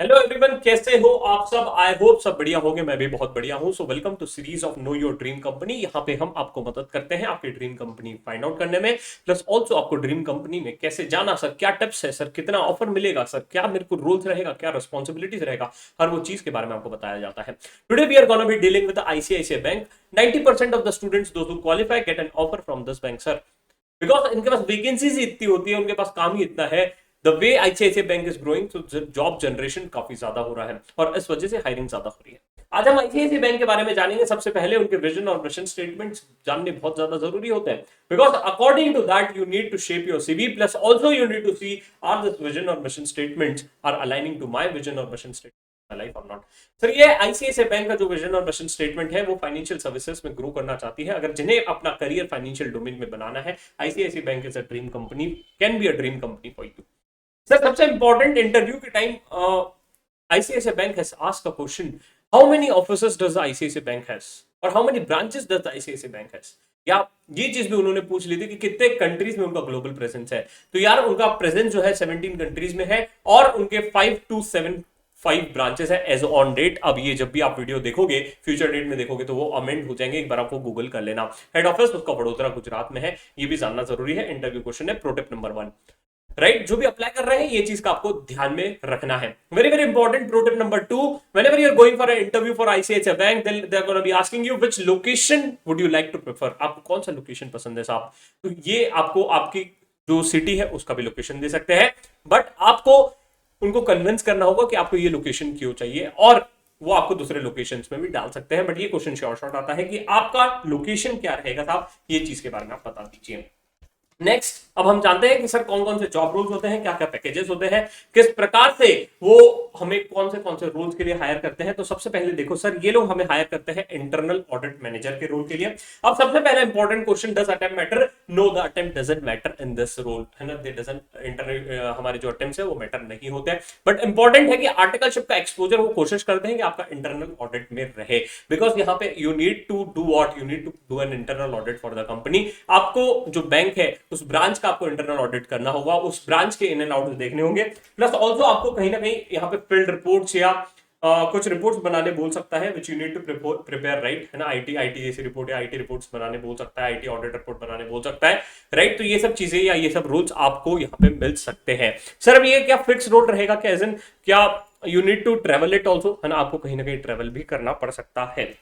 Hello everyone, कैसे हो आप सब। आई होप सब बढ़िया होंगे। मैं भी बहुत बढ़िया हूं। So welcome to series of know your dream company. यहाँ पे हम आपको मदद करते हैं आपकी ड्रीम कंपनी फाइंड आउट करने में, प्लस ऑल्सो आपको ड्रीम कंपनी में कैसे जाना सर, क्या टिप्स है सर, कितना ऑफर मिलेगा सर, क्या मेरे को रूल्स रहेगा, क्या रिस्पॉन्सिबिलिटीज रहेगा, हर वो चीज के बारे में आपको बताया जाता है। Today we are gonna be dealing with ICICI bank. 90% of the students those who qualify get an offer from this bank sir, because इनके पास वैकेंसीज इतनी होती है, उनके पास काम ही इतना है। The way ICICI bank is growing, तो जॉब जनरेशन काफी ज्यादा हो रहा है और इस वजह से हायरिंग ज्यादा हो रही है। आज हम आईसीआईसीआई बैंक के बारे में जानेंगे। सबसे पहले उनके विजन और मिशन स्टेटमेंट्स जानने बहुत ज्यादा जरूरी होते हैं, because according to that you need to shape your CV, plus also you need to see are this vision और mission statements are aligning to my vision और मिशन स्टेटमेंट लाइफ और not. Sir, ये ICICI bank का जो vision और mission statement है वो financial services में ग्रो करना चाहती है। अगर जिन्हें अपना करियर फाइनेंशियल डोमेन में बनाना है, ICICI bank is a dream company, can be a dream company for you. Sir, सबसे इंपॉर्टेंट इंटरव्यू के time ICICI bank has asked a question, how many officers does ICICI bank has और how many branches does ICICI bank has. या ये चीज भी उन्होंने पूछ ली थी कि कितने कंट्रीज में उनका ग्लोबल प्रेजेंस है। तो यार, उनका प्रेजेंस जो है 17 कंट्रीज में है और उनके 5 ब्रांचेस है एज ऑन डेट। अब ये जब भी आप वीडियो देखोगे, फ्यूचर डेट में देखोगे, तो वो अमेंड हो जाएंगे। एक बार आपको गूगल कर लेना। हेड ऑफिस उसका वडोदरा गुजरात में है, ये भी जानना जरूरी है। इंटरव्यू क्वेश्चन है, प्रोटिप नंबर 1। राइट, जो भी अप्लाई कर रहे हैं ये चीज का आपको ध्यान में रखना है। Very very important pro tip number 2, whenever you're going for an interview for ICICI bank, they're going to be asking you which location would you like to prefer। आपको कौन सा लोकेशन पसंद है साहब। तो ये आपको आपकी जो सिटी है उसका भी लोकेशन दे सकते हैं, बट आपको उनको कन्विंस करना होगा कि आपको ये लोकेशन क्यों चाहिए, और वो आपको दूसरे लोकेशंस में भी डाल सकते हैं। बट ये क्वेश्चन शॉर्ट आता है कि आपका लोकेशन क्या रहेगा साहब, ये चीज के बारे में आप बता दीजिए। नेक्स्ट, अब हम जानते हैं कि सर कौन कौन से जॉब रोल्स होते हैं, क्या क्या पैकेजेस होते हैं, किस प्रकार से वो हमें कौन से रोल्स के लिए हायर करते हैं। तो सबसे पहले देखो सर, ये लोग हमें हायर करते हैं इंटरनल ऑडिट मैनेजर के रोल के लिए। अब सबसे पहले important question, does attempt matter. No, the attempt doesn't matter in this role, है ना। दे डजंट इंटरनल, हमारे जो अटेम्प्ट्स है वो मैटर नहीं होते हैं। बट इंपॉर्टेंट है कि आर्टिकलशिप का एक्सपोजर वो कोशिश करते हैं कि आपका इंटरनल ऑडिट में रहे, बिकॉज यहाँ पे you need to do what, you need to do an internal audit for the company. आपको जो बैंक है उस ब्रांच का आपको इंटरनल ऑडिट करना होगा, उस ब्रांच के इन एंड आउट देखने होंगे। प्लस ऑल्सो आपको कहीं ना कहीं यहाँ पे फील्ड रिपोर्ट्स या कुछ रिपोर्ट्स बनाने बोल सकता है, which you need to prepare, right, है ना। आईटी जैसी रिपोर्ट या आईटी रिपोर्ट्स बनाने बोल सकता है, आईटी ऑडिट रिपोर्ट बनाने बोल सकता है, राइट। तो ये सब चीजें या ये सब रूल्स आपको यहाँ पे मिल सकते हैं। सर, अब ये क्या फिक्स रोल रहेगा क्या, एज इन क्या you need to travel it also, है ना। आपको कहीं ना कहीं ट्रेवल भी करना पड़ सकता है।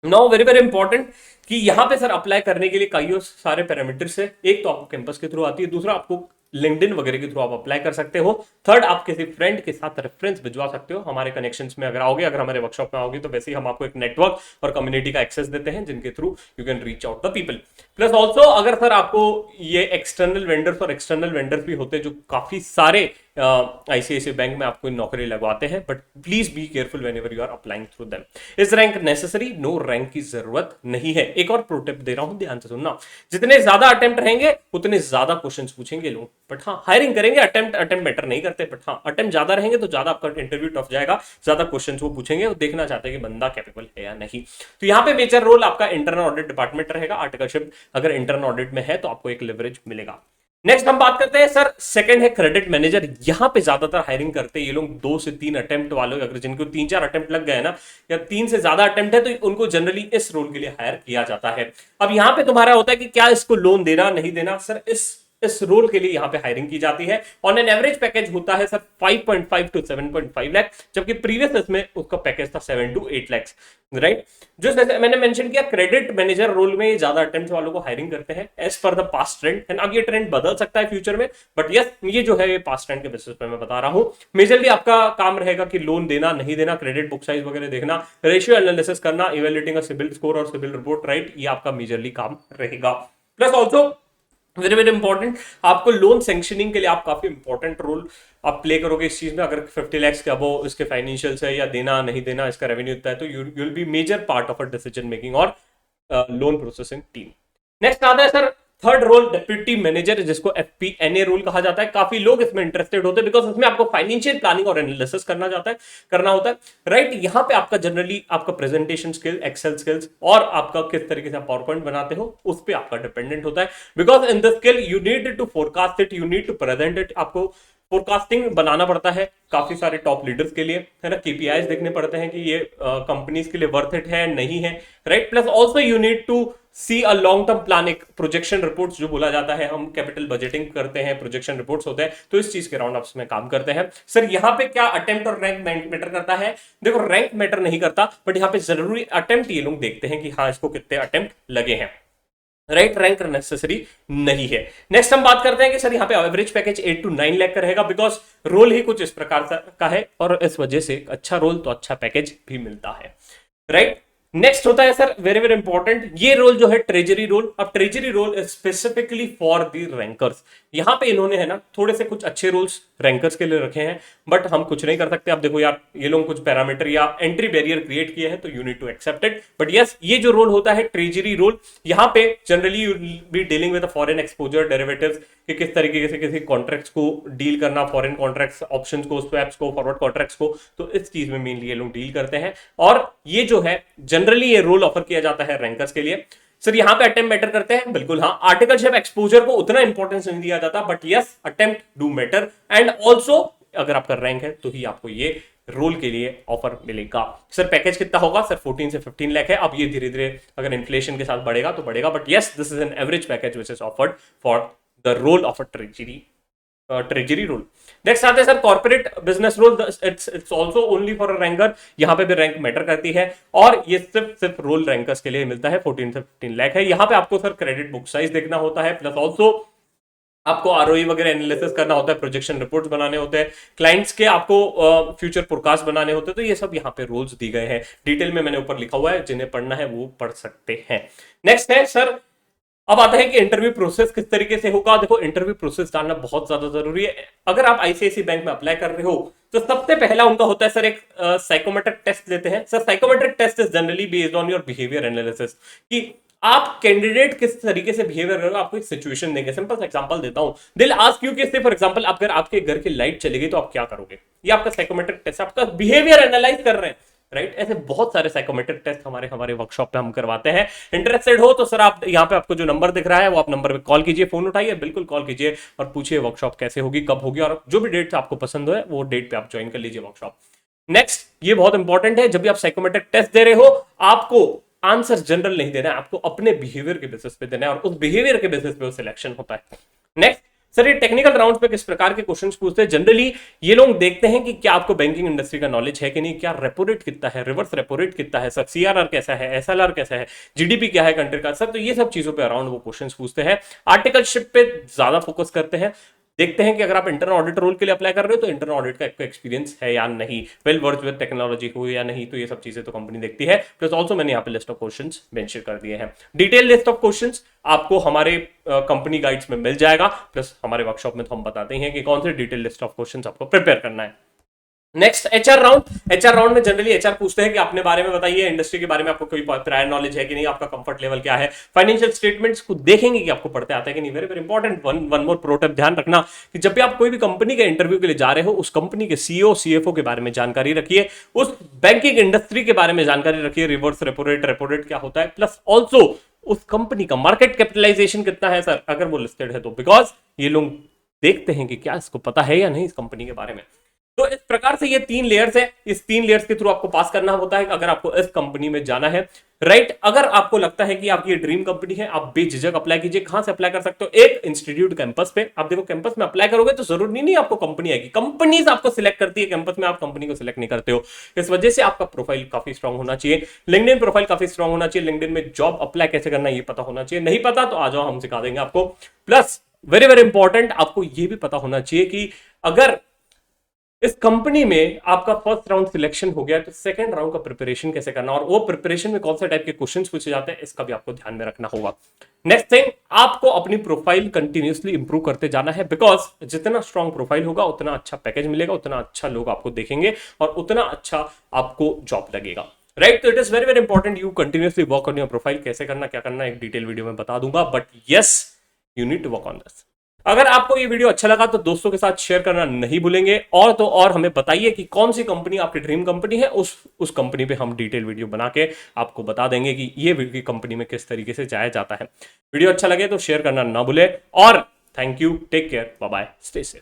नाउ वेरी वेरी इंपॉर्टेंट कि यहाँ पे सर अप्लाई करने के लिए कई सारे पैरामीटर्स है। एक तो आपको कैंपस के थ्रू आती है, दूसरा आपको लिंक्डइन वगैरह के थ्रू आप अप्लाई कर सकते हो, थर्ड आप किसी फ्रेंड के साथ रेफरेंस भिजवा सकते हो। हमारे कनेक्शंस में अगर आओगे, अगर हमारे वर्कशॉप में आओगे, तो वैसे ही हम आपको एक नेटवर्क और कम्युनिटी का एक्सेस देते हैं जिनके through you can reach out the people. Plus also अगर सर आपको ये एक्सटर्नल वेंडर्स और एक्सटर्नल वेंडर्स भी होते हैं जो काफी सारे आईसीआईसीआई बैंक में आपको नौकरी लगवाते हैं, but please be careful whenever you are applying through them. Is rank necessary, no rank की जरूरत नहीं है। एक और प्रो टिप दे रहा हूं, ध्यान से सुनना। जितने ज्यादा अटेम्प्ट रहेंगे उतने ज्यादा क्वेश्चंस पूछेंगे लोग, बट हाँ हायरिंग करेंगे। अटेम्प्ट मैटर नहीं करते, बट हाँ अटेम्प्ट ज्यादा रहेंगे तो ज्यादा आपका इंटरव्यू टफ जाएगा, ज्यादा क्वेश्चंस वो पूछेंगे, वो देखना चाहते हैं कि बंदा कैपेबल है या नहीं। तो यहाँ पे मेजर रोल आपका इंटरनल ऑडिट डिपार्टमेंट रहेगा। आर्टिकलशिप अगर इंटरनल ऑडिट में है तो आपको एक लिवरेज मिलेगा। नेक्स्ट हम बात करते हैं सर, सेकंड है क्रेडिट मैनेजर। यहां पे ज्यादातर हायरिंग करते हैं ये लोग 2 से 3 अटेम्प्ट वालों, अगर जिनको 3-4 अटेम्प्ट लग गए ना, या 3 से ज्यादा अटेम्प्ट है, तो उनको जनरली इस रोल के लिए हायर किया जाता है। अब यहां पे तुम्हारा होता है कि क्या इसको लोन देना नहीं देना। सर, इस रोल के लिए यहां पे हायरिंग की जाती है। ऑन एन एवरेज पैकेज होता है सर 5.5 to 7.5 लाख, जबकि प्रीवियस इसमें उसका पैकेज था 7 to 8 लाख, राइट। जो मैंने मेंशन किया, क्रेडिट मैनेजर रोल में ज्यादा अटेम्प्ट वालों को हायरिंग करते हैं as per the past trend. And अब ये ट्रेंड बदल सकता है फ्यूचर में, बट यस, ये जो है ये पास्ट ट्रेंड के बेसिस पे मैं बता रहा हूं। मेजरली आपका काम रहेगा कि लोन देना नहीं देना, क्रेडिट बुक साइज वगैरह देखना, रेशियो एनालिसिस करना, इवेल्युएटिंग सिबिल स्कोर और सिबिल रिपोर्ट, राइट। ये आपका मेजरली काम रहेगा। Plus also very very important, आपको लोन सैंक्शनिंग के लिए आप काफी इंपॉर्टेंट रोल आप प्ले करोगे इस चीज में। अगर 50 लाख के अबो इसके फाइनेंशियल्स है या देना नहीं देना, इसका रेवेन्यू इतना है, तो you will be major part of a decision making और लोन प्रोसेसिंग टीम। नेक्स्ट आता है sir third role, deputy manager, जिसको एफपीएनए रोल कहा जाता है। काफी लोग इसमें इंटरेस्टेड होते हैं, बिकॉज उसमें आपको फाइनेंशियल प्लानिंग और एनालिसिस करना होता है, राइट। यहाँ पे आपका जनरली आपका प्रेजेंटेशन स्किल, एक्सेल स्किल्स और आपका किस तरीके से पावर पॉइंट बनाते हो उस पर आपका डिपेंडेंट होता है। Because in the skill you need to forecast it, you need to present it. आपको फोरकास्टिंग बनाना पड़ता है काफी सारे टॉप लीडर्स के लिए, है ना, केपीआईज देखने पड़ते हैं कि ये कंपनीज के लिए वर्थ इट है नहीं है, right. Plus also you need to see a long term plan, एक प्रोजेक्शन रिपोर्ट्स जो बोला जाता है, हम कैपिटल बजटिंग करते हैं, प्रोजेक्शन रिपोर्ट्स होते हैं, तो इस चीज के राउंड अप्स में काम करते हैं। सर यहाँ पे क्या अटेम्प्ट और रैंक मैटर करता है? देखो रैंक मैटर नहीं करता, बट यहाँ पे जरूरी अटेम्प्ट ये लोग देखते हैं कि हाँ इसको कितने अटेम्प्ट लगे हैं, राइट। रैंक नेसेसरी नहीं है। नेक्स्ट हम बात करते हैं कि सर यहाँ पे एवरेज पैकेज 8 to 9 लाख का रहेगा, बिकॉज रोल ही कुछ इस प्रकार का है और इस वजह से अच्छा रोल तो अच्छा पैकेज भी मिलता है, राइट। नेक्स्ट होता है सर वेरी वेरी इंपॉर्टेंट, ये रोल जो है ट्रेजरी रोल। अब treasury role specifically for the rankers, यहां पे इन्होंने है ना थोड़े से कुछ अच्छे रूल्स रैंकर्स के लिए रखे हैं, बट हम कुछ नहीं कर सकते। अब देखो यार ये लोग कुछ पैरामीटर या एंट्री बैरियर क्रिएट किए हैं, तो you need to accept it. But yes, ये जो रोल होता है ट्रेजरी रोल, यहां पे generally you be dealing with foreign exposure derivatives, कि किस तरीके से किसी कॉन्ट्रैक्ट्स को डील करना, फॉरेन कॉन्ट्रैक्ट्स, ऑप्शंस को, स्वैप्स को, फॉरवर्ड कॉन्ट्रैक्ट्स को, तो इस चीज में मेनली ये लोग डील करते हैं। और ये जो है जनरली ये रोल ऑफर किया जाता है रैंकर्स के लिए। सर यहां पे अटेम्प्ट मैटर करते हैं, बिल्कुल हाँ। आर्टिकलशिप एक्सपोजर को उतना इंपॉर्टेंस नहीं दिया जाता, but yes attempt do matter, and also अगर आपका रैंक है तो ही आपको ये रोल के लिए ऑफर मिलेगा। सर पैकेज कितना होगा? सर 14 से 15 लाख है। अब ये धीरे धीरे अगर इन्फ्लेशन के साथ बढ़ेगा तो बढ़ेगा, but yes this is an average package which is offered for the role of a treasury role. नेक्स्ट आते हैं sir corporate business role, it's also only for a ranker, यहां पे भी रैंक मैटर करती है, और ये सिर्फ रोल रैंकर्स के लिए मिलता है। 14 से 15 लाख है। यहां पे आपको सर क्रेडिट बुक साइज देखना होता है, प्लस ऑल्सो आपको आरओई वगैरह एनालिसिस करना होता है, प्रोजेक्शन रिपोर्ट्स बनाने होते हैं, क्लाइंट्स के आपको फ्यूचर फोरकास्ट बनाने होते हैं, तो ये सब यहाँ पे रूल्स दी गए हैं। डिटेल में मैंने ऊपर लिखा हुआ है, जिन्हें पढ़ना है वो पढ़ सकते हैं। नेक्स्ट है सर, अब आता है कि इंटरव्यू प्रोसेस किस तरीके से होगा। देखो इंटरव्यू प्रोसेस जानना बहुत ज्यादा जरूरी है। अगर आप आईसीआईसी बैंक में अप्लाई कर रहे हो तो सबसे पहला उनका होता है सर एक साइकोमेट्रिक टेस्ट लेते हैं। Sir psychometric test is generally based on your behaviour analysis, कि आप कैंडिडेट किस तरीके से बिहेवियर करोगे, आपको एक सिचुएशन देंगे। सिंपल सा एग्जांपल देता हूं, दिल आस्क यू कि फॉर एग्जांपल अगर आपके घर की लाइट चली गई तो आप क्या करोगे। ये आपका साइकोमेट्रिक टेस्ट, आपका बिहेवियर एनालाइज कर रहे हैं, राइट। ऐसे बहुत सारे साइकोमेट्रिक टेस्ट हमारे वर्कशॉप पे हम करवाते हैं। इंटरेस्टेड हो तो सर आप यहाँ पे आपको जो नंबर दिख रहा है वो आप नंबर पे कॉल कीजिए, फोन उठाइए, बिल्कुल कॉल कीजिए और पूछिए वर्कशॉप कैसे होगी, कब होगी, और जो भी डेट आपको पसंद हो वो डेट पे आप ज्वाइन कर लीजिए वर्कशॉप। नेक्स्ट, ये बहुत इंपॉर्टेंट है, जब भी आप साइकोमेट्रिक टेस्ट दे रहे हो आपको आंसर जनरल नहीं देना है, आपको अपने बिहेवियर के बेसिस पे देना है, और उस बिहेवियर के बेसिस पे वो सिलेक्शन होता है। नेक्स्ट सर, ये टेक्निकल राउंड पे किस प्रकार के क्वेश्चंस पूछते हैं? जनरली ये लोग देखते हैं कि क्या आपको बैंकिंग इंडस्ट्री का नॉलेज है कि नहीं, क्या रेपो रेट कितना है, रिवर्स रेपो रेट कितना है, सर सीआरआर कैसा है, एसएलआर कैसा है, जीडीपी क्या है कंट्री का, सर तो ये सब चीजों पे अराउंड वो क्वेश्चंस पूछते हैं। आर्टिकलशिप पे ज्यादा फोकस करते हैं, देखते हैं कि अगर आप इंटरनल ऑडिट रोल के लिए अप्लाई कर रहे हो तो इंटरनल ऑडिट का आपको एक्सपीरियंस है या नहीं, वेल वर्थ विद टेक्नोलॉजी हो या नहीं, तो ये सब चीजें तो कंपनी देखती है। प्लस ऑल्सो मैंने यहाँ पे लिस्ट ऑफ क्वेश्चंस मेंशन कर दिए हैं। डिटेल लिस्ट ऑफ क्वेश्चंस आपको हमारे कंपनी गाइड्स में मिल जाएगा, प्लस हमारे वर्कशॉप में तो हम बताते हैं कि कौन से डिटेल लिस्ट ऑफ क्वेश्चंस आपको प्रिपेयर करना है। Next HR round. HR round में जनरली एचआर पूछते हैं कि अपने बारे में बताइए, इंडस्ट्री के बारे में आपको कोई प्रायर नॉलेज है कि नहीं, आपका कंफर्ट लेवल क्या है, फाइनेंशियल स्टेटमेंट्स को देखेंगे कि आपको पढ़ते आता है कि नहीं। Very very important one more pro tip ध्यान रखना कि जब भी आप कोई भी कंपनी के इंटरव्यू के लिए जा रहे हो, उस कंपनी के सीईओ सीएफओ के बारे में जानकारी रखिए, उस बैंकिंग इंडस्ट्री के बारे में जानकारी रखिए, रिवर्स रेपो रेट क्या होता है, प्लस ऑल्सो उस कंपनी का मार्केट कैपिटलाइजेशन कितना है सर, अगर वो लिस्टेड है तो, बिकॉज ये लोग देखते हैं कि क्या इसको पता है या नहीं इस कंपनी के बारे में। तो इस प्रकार से ये 3 लेयर्स है, इस 3 लेयर्स के थ्रू आपको पास करना होता है अगर आपको इस कंपनी में जाना है, राइट। अगर आपको लगता है कि आपकी ड्रीम कंपनी है, आप बेझिझक अप्लाई कीजिए। कहां से अप्लाई कर सकते हो? एक इंस्टीट्यूट कैंपस पे। आप देखो कैंपस में अप्लाई करोगे तो जरूरी नहीं आपको कंपनी आएगी, कंपनीज आपको सिलेक्ट करती है, कैंपस में आप कंपनी को सिलेक्ट नहीं करते हो। इस वजह से आपका प्रोफाइल काफी स्ट्रांग होना चाहिए, लिंक्डइन प्रोफाइल काफी स्ट्रांग होना चाहिए, लिंक्डइन में जॉब अप्लाई कैसे करना ये पता होना चाहिए। नहीं पता तो आ जाओ, हम सिखा देंगे आपको। प्लस वेरी वेरी इंपॉर्टेंट, आपको ये भी पता होना चाहिए कि अगर इस कंपनी में आपका फर्स्ट राउंड सिलेक्शन हो गया तो सेकंड राउंड का प्रिपरेशन कैसे करना, और वो प्रिपरेशन में कौन से टाइप के क्वेश्चंस पूछे जाते हैं, इसका भी आपको ध्यान में रखना होगा। नेक्स्ट थिंग, आपको अपनी प्रोफाइल कंटिन्यूअसली इंप्रूव करते जाना है, बिकॉज जितना स्ट्रॉन्ग प्रोफाइल होगा उतना अच्छा पैकेज मिलेगा, उतना अच्छा लोग आपको देखेंगे और उतना अच्छा आपको जॉब लगेगा, राइट। तो it is very very important you continuously work on your profile. कैसे करना, क्या करना, एक डिटेल वीडियो में बता दूंगा, but yes you need to work on this. अगर आपको ये वीडियो अच्छा लगा तो दोस्तों के साथ शेयर करना नहीं भूलेंगे, और तो और हमें बताइए कि कौन सी कंपनी आपकी ड्रीम कंपनी है, उस कंपनी पे हम डिटेल वीडियो बना के आपको बता देंगे कि ये कंपनी में किस तरीके से जाया जाता है। वीडियो अच्छा लगे तो शेयर करना ना भूले, और thank you, take care, bye bye, stay safe.